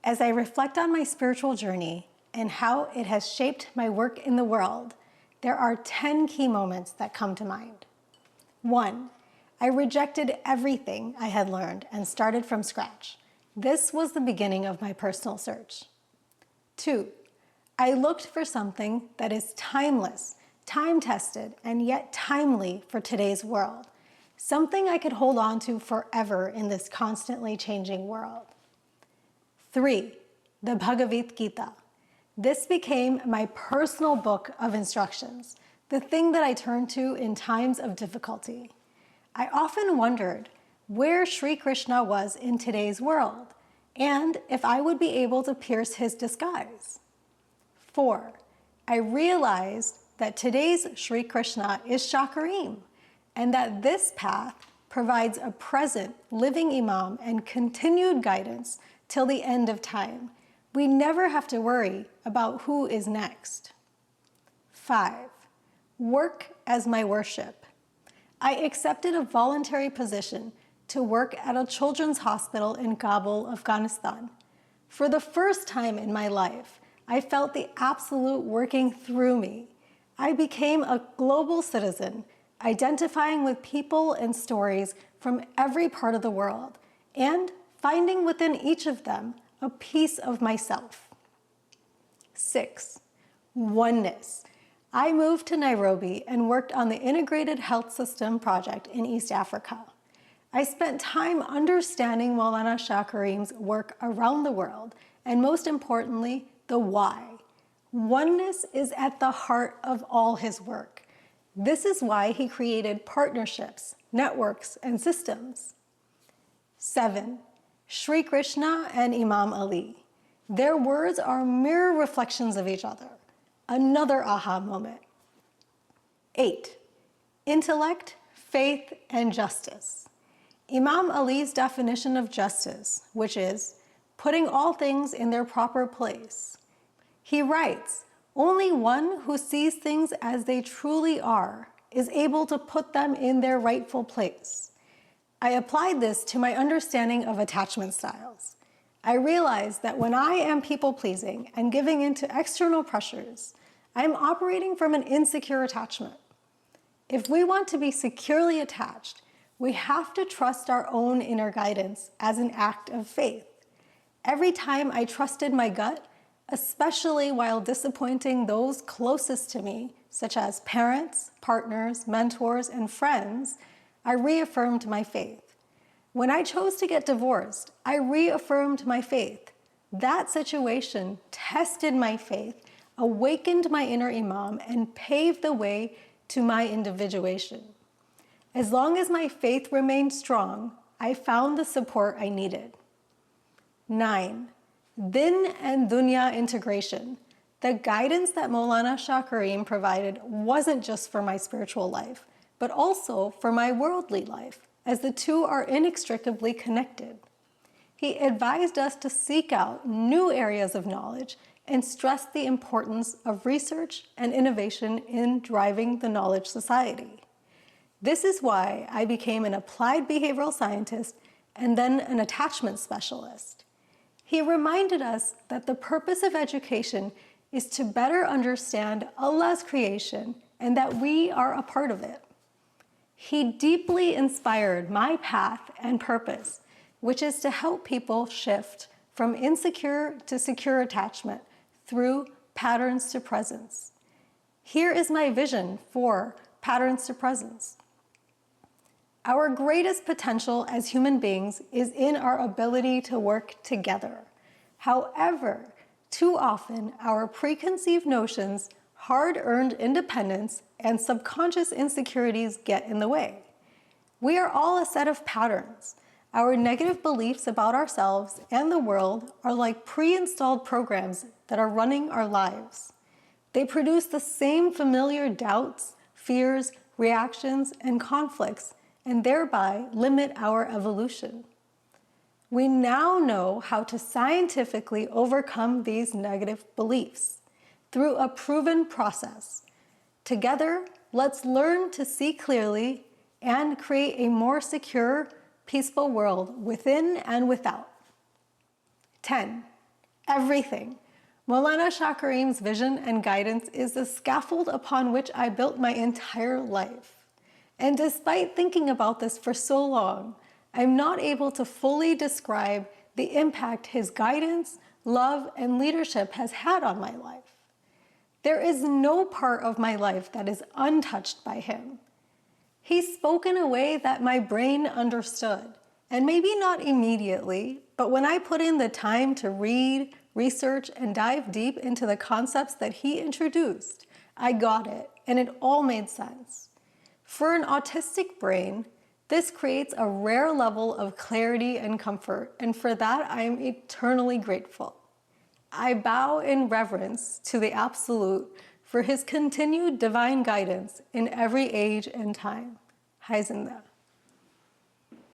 As I reflect on my spiritual journey and how it has shaped my work in the world, there are 10 key moments that come to mind. 1. I rejected everything I had learned and started from scratch. This was the beginning of my personal search. 2. I looked for something that is timeless, time-tested, and yet timely for today's world. Something I could hold on to forever in this constantly changing world. 3. The Bhagavad Gita. This became my personal book of instructions, the thing that I turned to in times of difficulty. I often wondered where Sri Krishna was in today's world, and if I would be able to pierce his disguise. 4. I realized that today's Sri Krishna is Shah Karim, and that this path provides a present, living Imam and continued guidance till the end of time. We never have to worry about who is next. 5. Work as my worship. I accepted a voluntary position to work at a children's hospital in Kabul, Afghanistan. For the first time in my life, I felt the absolute working through me. I became a global citizen, identifying with people and stories from every part of the world, and finding within each of them a piece of myself. 6. Oneness. I moved to Nairobi and worked on the Integrated Health System project in East Africa. I spent time understanding Mawlana Shah Karim's work around the world, and most importantly, the why. Oneness is at the heart of all his work. This is why he created partnerships, networks, and systems. 7. Sri Krishna and Imam Ali. Their words are mirror reflections of each other. Another aha moment. 8. Intellect, faith, and justice. Imam Ali's definition of justice, which is putting all things in their proper place. He writes, only one who sees things as they truly are is able to put them in their rightful place. I applied this to my understanding of attachment styles. I realized that when I am people-pleasing and giving into external pressures, I am operating from an insecure attachment. If we want to be securely attached, we have to trust our own inner guidance as an act of faith. Every time I trusted my gut, especially while disappointing those closest to me, such as parents, partners, mentors, and friends, I reaffirmed my faith. When I chose to get divorced, I reaffirmed my faith. That situation tested my faith, awakened my inner Imam, and paved the way to my individuation. As long as my faith remained strong, I found the support I needed. 9. Din and dunya integration. The guidance that Mawlana Shah Karim provided wasn't just for my spiritual life, but also for my worldly life, as the two are inextricably connected. He advised us to seek out new areas of knowledge and stressed the importance of research and innovation in driving the knowledge society. This is why I became an applied behavioral scientist and then an attachment specialist. He reminded us that the purpose of education is to better understand Allah's creation and that we are a part of it. He deeply inspired my path and purpose, which is to help people shift from insecure to secure attachment through patterns to presence. Here is my vision for patterns to presence. Our greatest potential as human beings is in our ability to work together. However, too often our preconceived notions, hard-earned independence, and subconscious insecurities get in the way. We are all a set of patterns. Our negative beliefs about ourselves and the world are like pre-installed programs that are running our lives. They produce the same familiar doubts, fears, reactions, and conflicts, and thereby limit our evolution. We now know how to scientifically overcome these negative beliefs through a proven process. Together, let's learn to see clearly and create a more secure, peaceful world within and without. 10. Everything. Mawlana Shah Karim's vision and guidance is the scaffold upon which I built my entire life. And despite thinking about this for so long, I'm not able to fully describe the impact his guidance, love, and leadership has had on my life. There is no part of my life that is untouched by him. He spoke in a way that my brain understood, and maybe not immediately, but when I put in the time to read, research, and dive deep into the concepts that he introduced, I got it, and it all made sense. For an autistic brain, this creates a rare level of clarity and comfort, and for that I am eternally grateful. I bow in reverence to the Absolute for his continued divine guidance in every age and time. Hai Zinda.